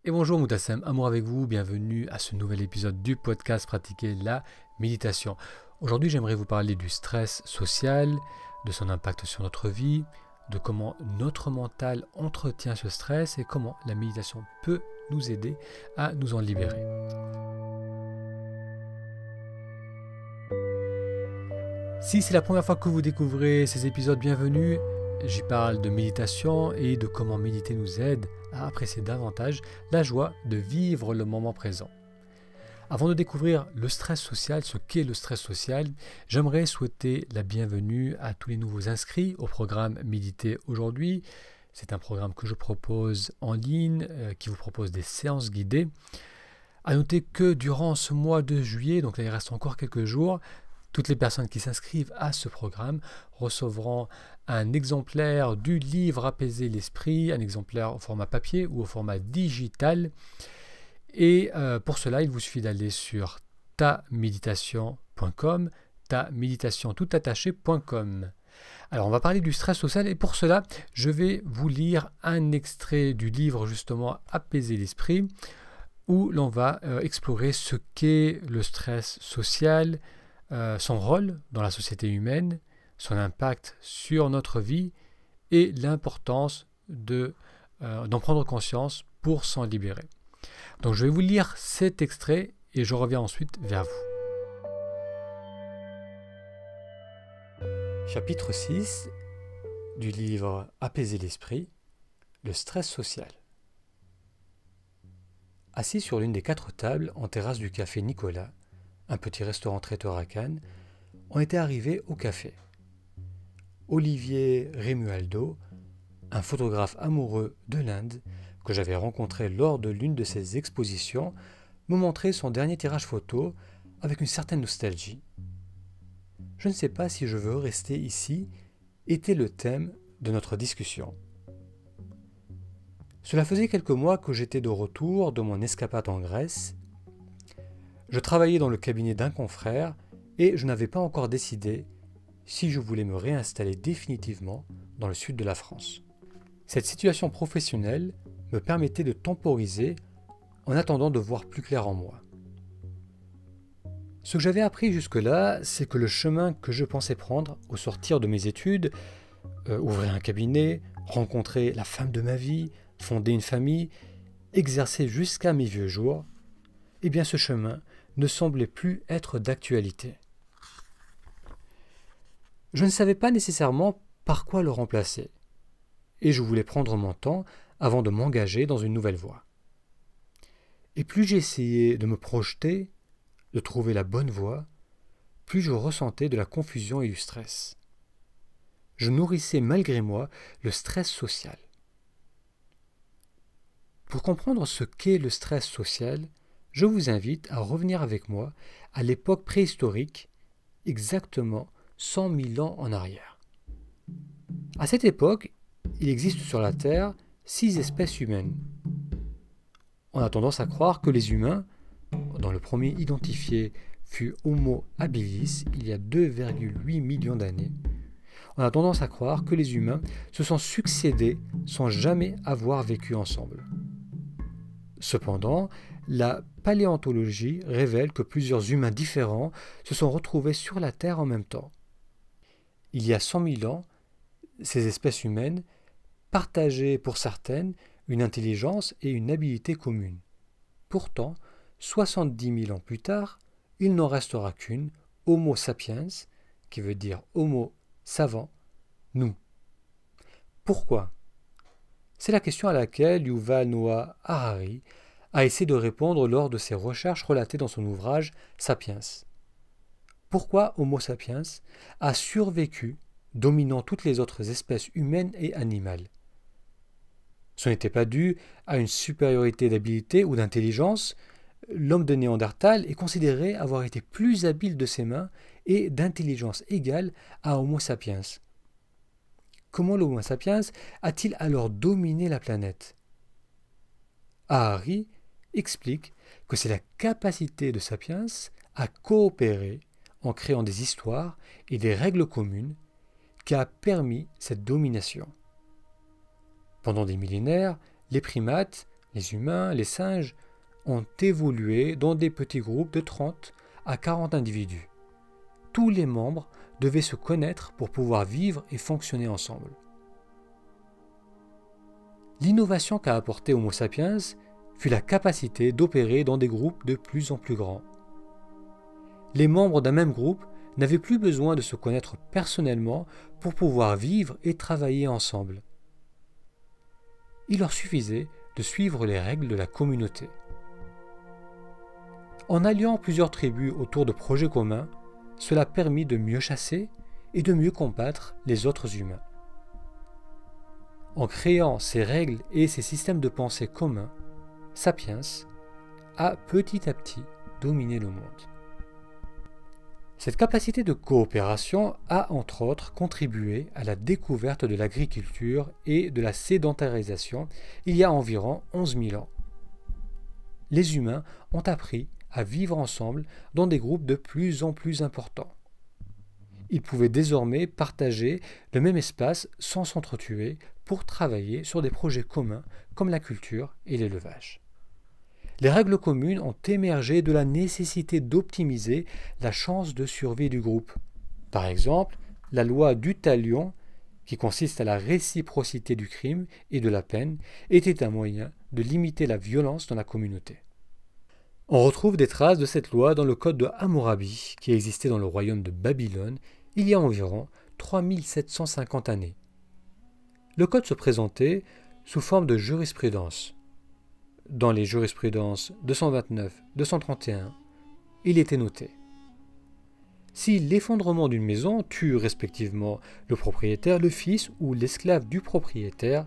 Et bonjour Moutassem, amour avec vous, bienvenue à ce nouvel épisode du podcast Pratiquer la méditation. Aujourd'hui j'aimerais vous parler du stress social, de son impact sur notre vie, de comment notre mental entretient ce stress et comment la méditation peut nous aider à nous en libérer. Si c'est la première fois que vous découvrez ces épisodes, bienvenue. J'y parle de méditation et de comment méditer nous aide à apprécier davantage la joie de vivre le moment présent. Avant de découvrir le stress social, ce qu'est le stress social, j'aimerais souhaiter la bienvenue à tous les nouveaux inscrits au programme Méditer aujourd'hui. C'est un programme que je propose en ligne, qui vous propose des séances guidées. À noter que durant ce mois de juillet, donc là il reste encore quelques jours, toutes les personnes qui s'inscrivent à ce programme recevront un exemplaire du livre Apaiser l'esprit, un exemplaire au format papier ou au format digital. Et pour cela, il vous suffit d'aller sur taméditation.com, taméditation.com. Alors, on va parler du stress social et pour cela, je vais vous lire un extrait du livre justement Apaiser l'esprit où l'on va explorer ce qu'est le stress social, son rôle dans la société humaine, son impact sur notre vie et l'importance d'en prendre conscience pour s'en libérer. Donc je vais vous lire cet extrait et je reviens ensuite vers vous. Chapitre 6 du livre Apaiser l'esprit, le stress social. Assis sur l'une des 4 tables en terrasse du café Nicolas, un petit restaurant traiteur à Cannes, on était arrivés au café. Olivier Remualdo, un photographe amoureux de l'Inde que j'avais rencontré lors de l'une de ses expositions, me montrait son dernier tirage photo avec une certaine nostalgie. Je ne sais pas si je veux rester ici, était le thème de notre discussion. Cela faisait quelques mois que j'étais de retour de mon escapade en Grèce. Je travaillais dans le cabinet d'un confrère et je n'avais pas encore décidé si je voulais me réinstaller définitivement dans le sud de la France. Cette situation professionnelle me permettait de temporiser en attendant de voir plus clair en moi. Ce que j'avais appris jusque-là, c'est que le chemin que je pensais prendre au sortir de mes études, ouvrir un cabinet, rencontrer la femme de ma vie, fonder une famille, exercer jusqu'à mes vieux jours, eh bien ce chemin ne semblait plus être d'actualité. Je ne savais pas nécessairement par quoi le remplacer, et je voulais prendre mon temps avant de m'engager dans une nouvelle voie. Et plus j'essayais de me projeter, de trouver la bonne voie, plus je ressentais de la confusion et du stress. Je nourrissais malgré moi le stress social. Pour comprendre ce qu'est le stress social, je vous invite à revenir avec moi à l'époque préhistorique, exactement 100 000 ans en arrière. À cette époque, il existe sur la Terre 6 espèces humaines. On a tendance à croire que les humains, dont le premier identifié fut Homo habilis il y a 2,8 millions d'années, on a tendance à croire que les humains se sont succédés sans jamais avoir vécu ensemble. Cependant, la paléontologie révèle que plusieurs humains différents se sont retrouvés sur la Terre en même temps. Il y a 100 000 ans, ces espèces humaines partageaient pour certaines une intelligence et une habileté communes. Pourtant, 70 000 ans plus tard, il n'en restera qu'une, Homo sapiens, qui veut dire Homo savant, nous. Pourquoi ? C'est la question à laquelle Yuval Noah Harari a essayé de répondre lors de ses recherches relatées dans son ouvrage Sapiens. Pourquoi Homo sapiens a survécu, dominant toutes les autres espèces humaines et animales ? Ce n'était pas dû à une supériorité d'habileté ou d'intelligence. L'homme de Néandertal est considéré avoir été plus habile de ses mains et d'intelligence égale à Homo sapiens. Comment l'Homo sapiens a-t-il alors dominé la planète ? Harari explique que c'est la capacité de Sapiens à coopérer en créant des histoires et des règles communes qui a permis cette domination. Pendant des millénaires, les primates, Les humains, les singes, ont évolué dans des petits groupes de 30 à 40 individus. Tous les membres devaient se connaître pour pouvoir vivre et fonctionner ensemble. L'innovation qu'a apporté Homo sapiens fut la capacité d'opérer dans des groupes de plus en plus grands. Les membres d'un même groupe n'avaient plus besoin de se connaître personnellement pour pouvoir vivre et travailler ensemble. Il leur suffisait de suivre les règles de la communauté. En alliant plusieurs tribus autour de projets communs, cela permit de mieux chasser et de mieux combattre les autres humains. En créant ces règles et ces systèmes de pensée communs, Sapiens a petit à petit dominé le monde. Cette capacité de coopération a entre autres contribué à la découverte de l'agriculture et de la sédentarisation il y a environ 11 000 ans. Les humains ont appris à vivre ensemble dans des groupes de plus en plus importants. Ils pouvaient désormais partager le même espace sans s'entretuer pour travailler sur des projets communs comme la culture et l'élevage. Les règles communes ont émergé de la nécessité d'optimiser la chance de survie du groupe. Par exemple, la loi du talion, qui consiste à la réciprocité du crime et de la peine, était un moyen de limiter la violence dans la communauté. On retrouve des traces de cette loi dans le code de Hammurabi, qui existait dans le royaume de Babylone il y a environ 3750 années. Le code se présentait sous forme de jurisprudence. Dans les jurisprudences 229, 231, il était noté: si l'effondrement d'une maison tue respectivement le propriétaire, le fils ou l'esclave du propriétaire,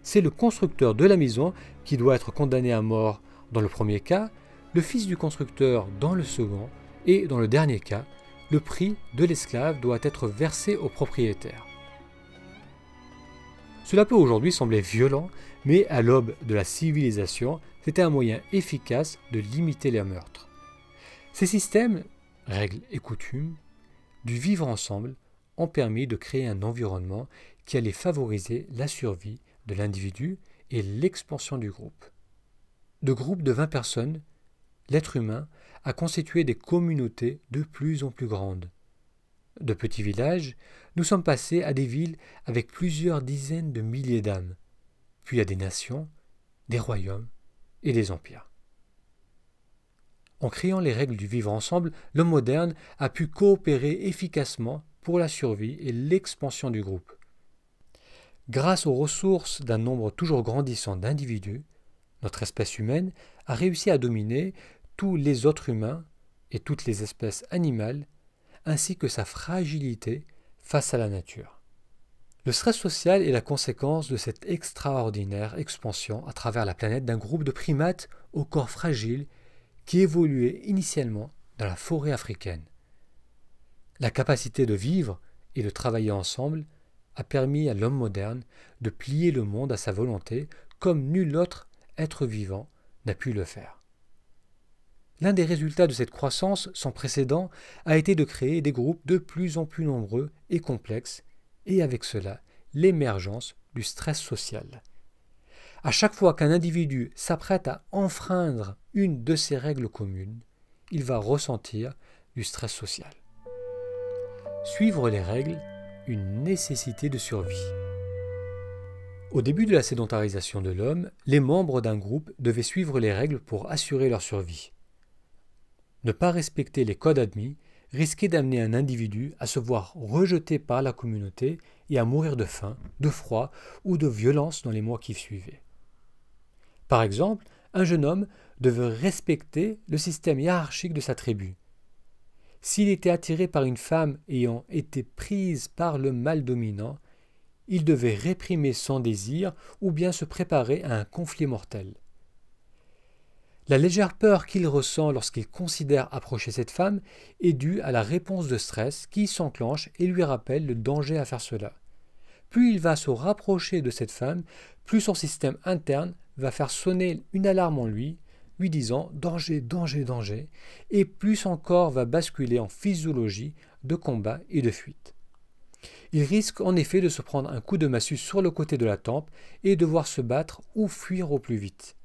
c'est le constructeur de la maison qui doit être condamné à mort dans le premier cas, le fils du constructeur dans le second, et dans le dernier cas, le prix de l'esclave doit être versé au propriétaire. Cela peut aujourd'hui sembler violent, mais à l'aube de la civilisation, c'était un moyen efficace de limiter les meurtres. Ces systèmes, règles et coutumes, du vivre ensemble, ont permis de créer un environnement qui allait favoriser la survie de l'individu et l'expansion du groupe. De groupes de 20 personnes, l'être humain a constitué des communautés de plus en plus grandes. De petits villages, nous sommes passés à des villes avec plusieurs dizaines de milliers d'âmes, puis à des nations, des royaumes et des empires. En créant les règles du vivre ensemble, l'homme moderne a pu coopérer efficacement pour la survie et l'expansion du groupe. Grâce aux ressources d'un nombre toujours grandissant d'individus, notre espèce humaine a réussi à dominer tous les autres humains et toutes les espèces animales, ainsi que sa fragilité face à la nature. Le stress social est la conséquence de cette extraordinaire expansion à travers la planète d'un groupe de primates au corps fragile qui évoluait initialement dans la forêt africaine. La capacité de vivre et de travailler ensemble a permis à l'homme moderne de plier le monde à sa volonté comme nul autre être vivant n'a pu le faire. L'un des résultats de cette croissance sans précédent a été de créer des groupes de plus en plus nombreux et complexes, et avec cela, l'émergence du stress social. À chaque fois qu'un individu s'apprête à enfreindre une de ces règles communes, il va ressentir du stress social. Suivre les règles, une nécessité de survie. Au début de la sédentarisation de l'homme, les membres d'un groupe devaient suivre les règles pour assurer leur survie. Ne pas respecter les codes admis risquait d'amener un individu à se voir rejeté par la communauté et à mourir de faim, de froid ou de violence dans les mois qui suivaient. Par exemple, un jeune homme devait respecter le système hiérarchique de sa tribu. S'il était attiré par une femme ayant été prise par le mâle dominant, il devait réprimer son désir ou bien se préparer à un conflit mortel. La légère peur qu'il ressent lorsqu'il considère approcher cette femme est due à la réponse de stress qui s'enclenche et lui rappelle le danger à faire cela. Plus il va se rapprocher de cette femme, plus son système interne va faire sonner une alarme en lui, lui disant « danger, danger, danger », et plus son corps va basculer en physiologie de combat et de fuite. Il risque en effet de se prendre un coup de massue sur le côté de la tempe et devoir se battre ou fuir au plus vite.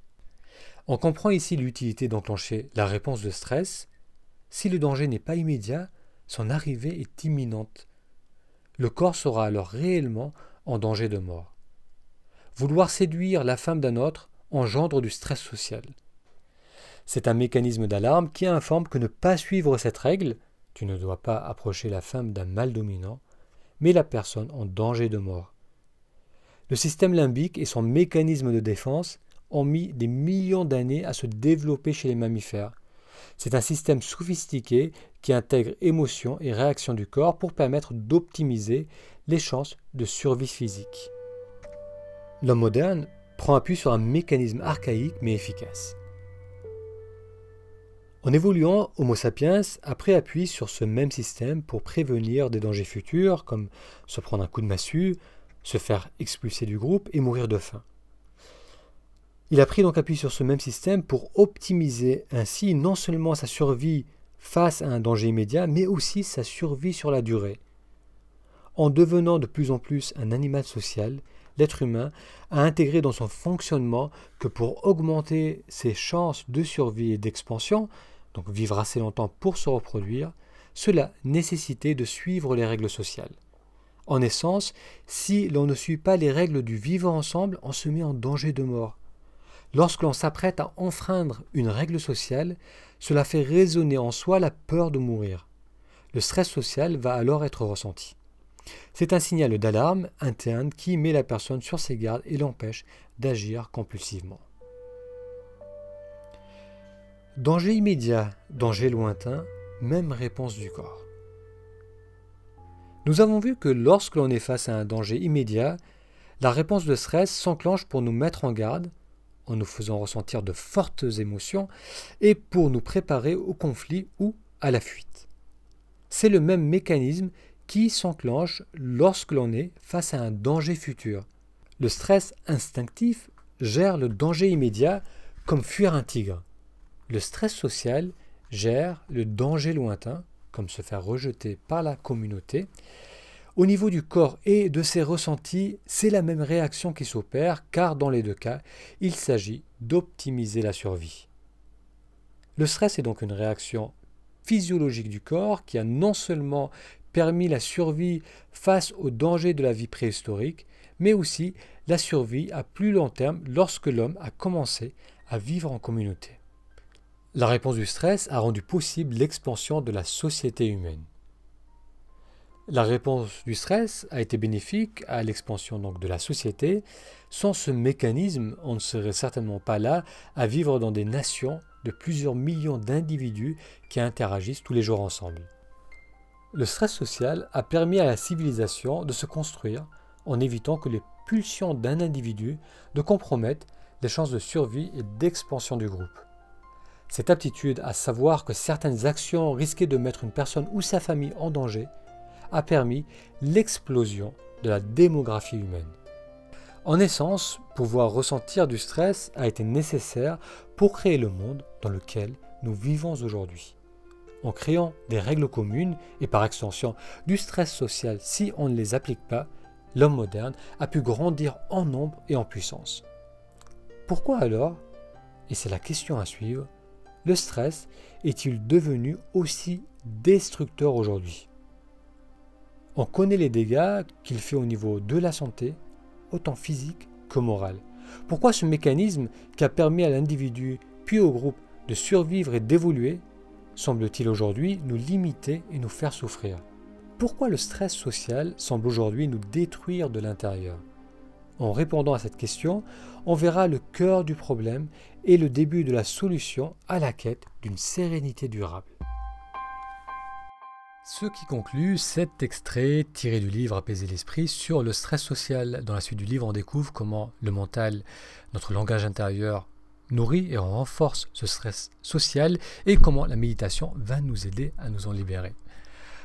On comprend ici l'utilité d'enclencher la réponse de stress. Si le danger n'est pas immédiat, son arrivée est imminente. Le corps sera alors réellement en danger de mort. Vouloir séduire la femme d'un autre engendre du stress social. C'est un mécanisme d'alarme qui informe que ne pas suivre cette règle, tu ne dois pas approcher la femme d'un mâle dominant, met la personne en danger de mort. Le système limbique et son mécanisme de défense ont mis des millions d'années à se développer chez les mammifères. C'est un système sophistiqué qui intègre émotions et réactions du corps pour permettre d'optimiser les chances de survie physique. L'homme moderne prend appui sur un mécanisme archaïque mais efficace. En évoluant, Homo sapiens a pris appui sur ce même système pour prévenir des dangers futurs, comme se prendre un coup de massue, se faire expulser du groupe et mourir de faim. Il a pris donc appui sur ce même système pour optimiser ainsi non seulement sa survie face à un danger immédiat, mais aussi sa survie sur la durée. En devenant de plus en plus un animal social, l'être humain a intégré dans son fonctionnement que pour augmenter ses chances de survie et d'expansion, donc vivre assez longtemps pour se reproduire, cela nécessitait de suivre les règles sociales. En essence, si l'on ne suit pas les règles du vivre ensemble, on se met en danger de mort. Lorsque l'on s'apprête à enfreindre une règle sociale, cela fait résonner en soi la peur de mourir. Le stress social va alors être ressenti. C'est un signal d'alarme interne qui met la personne sur ses gardes et l'empêche d'agir compulsivement. Danger immédiat, danger lointain, même réponse du corps. Nous avons vu que lorsque l'on est face à un danger immédiat, la réponse de stress s'enclenche pour nous mettre en garde, en nous faisant ressentir de fortes émotions et pour nous préparer au conflit ou à la fuite. C'est le même mécanisme qui s'enclenche lorsque l'on est face à un danger futur. Le stress instinctif gère le danger immédiat comme fuir un tigre. Le stress social gère le danger lointain, comme se faire rejeter par la communauté. Au niveau du corps et de ses ressentis, c'est la même réaction qui s'opère, car dans les deux cas, il s'agit d'optimiser la survie. Le stress est donc une réaction physiologique du corps qui a non seulement permis la survie face aux dangers de la vie préhistorique, mais aussi la survie à plus long terme lorsque l'homme a commencé à vivre en communauté. La réponse du stress a rendu possible l'expansion de la société humaine. La réponse du stress a été bénéfique à l'expansion donc de la société. Sans ce mécanisme, on ne serait certainement pas là à vivre dans des nations de plusieurs millions d'individus qui interagissent tous les jours ensemble. Le stress social a permis à la civilisation de se construire en évitant que les pulsions d'un individu ne compromettent les chances de survie et d'expansion du groupe. Cette aptitude à savoir que certaines actions risquaient de mettre une personne ou sa famille en danger a permis l'explosion de la démographie humaine. En essence, pouvoir ressentir du stress a été nécessaire pour créer le monde dans lequel nous vivons aujourd'hui. En créant des règles communes et par extension du stress social si on ne les applique pas, l'homme moderne a pu grandir en nombre et en puissance. Pourquoi alors, et c'est la question à suivre, le stress est-il devenu aussi destructeur aujourd'hui? On connaît les dégâts qu'il fait au niveau de la santé, autant physique que morale. Pourquoi ce mécanisme qui a permis à l'individu puis au groupe de survivre et d'évoluer semble-t-il aujourd'hui nous limiter et nous faire souffrir? Pourquoi le stress social semble aujourd'hui nous détruire de l'intérieur? En répondant à cette question, on verra le cœur du problème et le début de la solution à la quête d'une sérénité durable. Ce qui conclut cet extrait tiré du livre Apaiser l'esprit sur le stress social. Dans la suite du livre, on découvre comment le mental, notre langage intérieur, nourrit et renforce ce stress social et comment la méditation va nous aider à nous en libérer.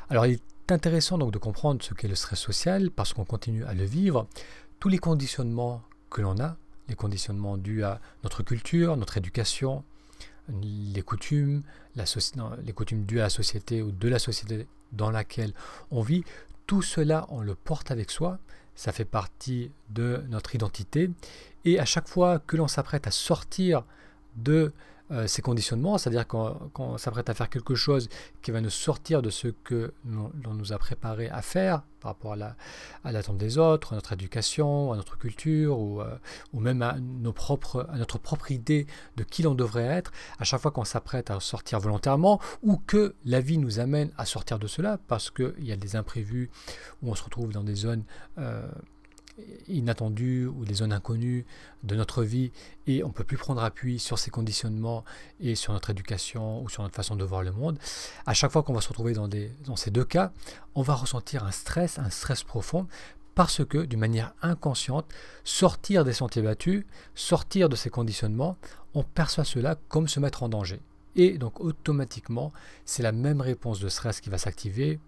Alors il est intéressant donc de comprendre ce qu'est le stress social parce qu'on continue à le vivre. Tous les conditionnements que l'on a, les conditionnements dus à notre culture, notre éducation, les coutumes dues à la société ou de la société dans laquelle on vit, tout cela on le porte avec soi, ça fait partie de notre identité et à chaque fois que l'on s'apprête à sortir de ces conditionnements, c'est-à-dire quand on s'apprête à faire quelque chose qui va nous sortir de ce que l'on nous a préparé à faire par rapport à l'attente des autres, à notre éducation, à notre culture ou même à notre propre idée de qui l'on devrait être, à chaque fois qu'on s'apprête à sortir volontairement ou que la vie nous amène à sortir de cela parce qu'il y a des imprévus où on se retrouve dans des zones inattendues ou des zones inconnues de notre vie et on ne peut plus prendre appui sur ces conditionnements et sur notre éducation ou sur notre façon de voir le monde. À chaque fois qu'on va se retrouver dans ces deux cas, on va ressentir un stress profond parce que d'une manière inconsciente, sortir des sentiers battus, sortir de ces conditionnements, on perçoit cela comme se mettre en danger. Et donc automatiquement, c'est la même réponse de stress qui va s'activer,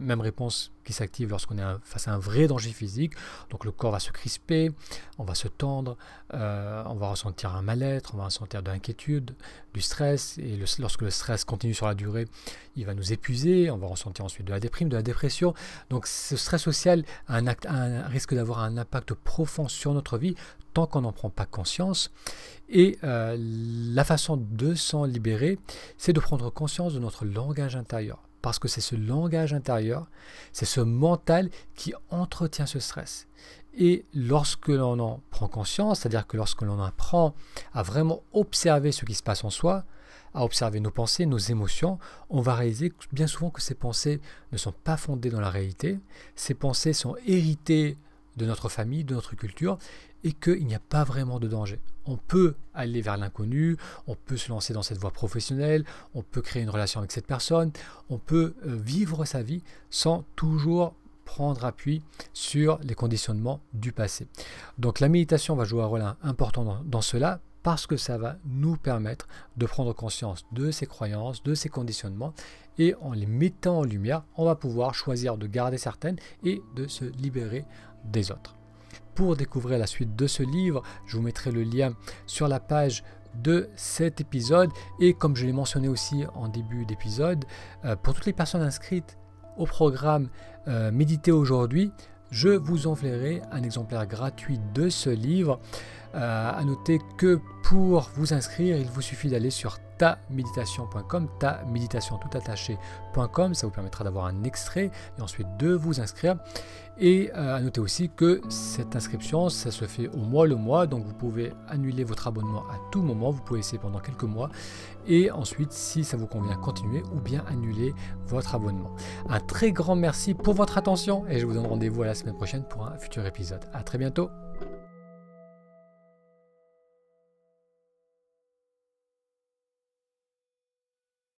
même réponse qui s'active lorsqu'on est face à un vrai danger physique. Donc le corps va se crisper, on va se tendre, on va ressentir un mal-être, on va ressentir de l'inquiétude, du stress, et lorsque le stress continue sur la durée, il va nous épuiser, on va ressentir ensuite de la déprime, de la dépression. Donc ce stress social risque d'avoir un impact profond sur notre vie tant qu'on n'en prend pas conscience. Et la façon de s'en libérer, c'est de prendre conscience de notre langage intérieur. Parce que c'est ce langage intérieur, c'est ce mental qui entretient ce stress. Et lorsque l'on en prend conscience, c'est-à-dire que lorsque l'on apprend à vraiment observer ce qui se passe en soi, à observer nos pensées, nos émotions, on va réaliser bien souvent que ces pensées ne sont pas fondées dans la réalité, ces pensées sont héritées de notre famille, de notre culture, et qu'il n'y a pas vraiment de danger. On peut aller vers l'inconnu, on peut se lancer dans cette voie professionnelle, on peut créer une relation avec cette personne, on peut vivre sa vie sans toujours prendre appui sur les conditionnements du passé. Donc la méditation va jouer un rôle important dans cela parce que ça va nous permettre de prendre conscience de ces croyances, de ces conditionnements et en les mettant en lumière, on va pouvoir choisir de garder certaines et de se libérer des autres. Pour découvrir la suite de ce livre, je vous mettrai le lien sur la page de cet épisode et comme je l'ai mentionné aussi en début d'épisode, pour toutes les personnes inscrites au programme Méditer aujourd'hui, je vous enverrai un exemplaire gratuit de ce livre. À noter que pour vous inscrire, il vous suffit d'aller sur taméditation.com, taméditation.com, ça vous permettra d'avoir un extrait et ensuite de vous inscrire. Et à noter aussi que cette inscription, ça se fait au mois le mois, donc vous pouvez annuler votre abonnement à tout moment, vous pouvez essayer pendant quelques mois et ensuite, si ça vous convient, continuer ou bien annuler votre abonnement. Un très grand merci pour votre attention et je vous donne rendez-vous à la semaine prochaine pour un futur épisode. À très bientôt.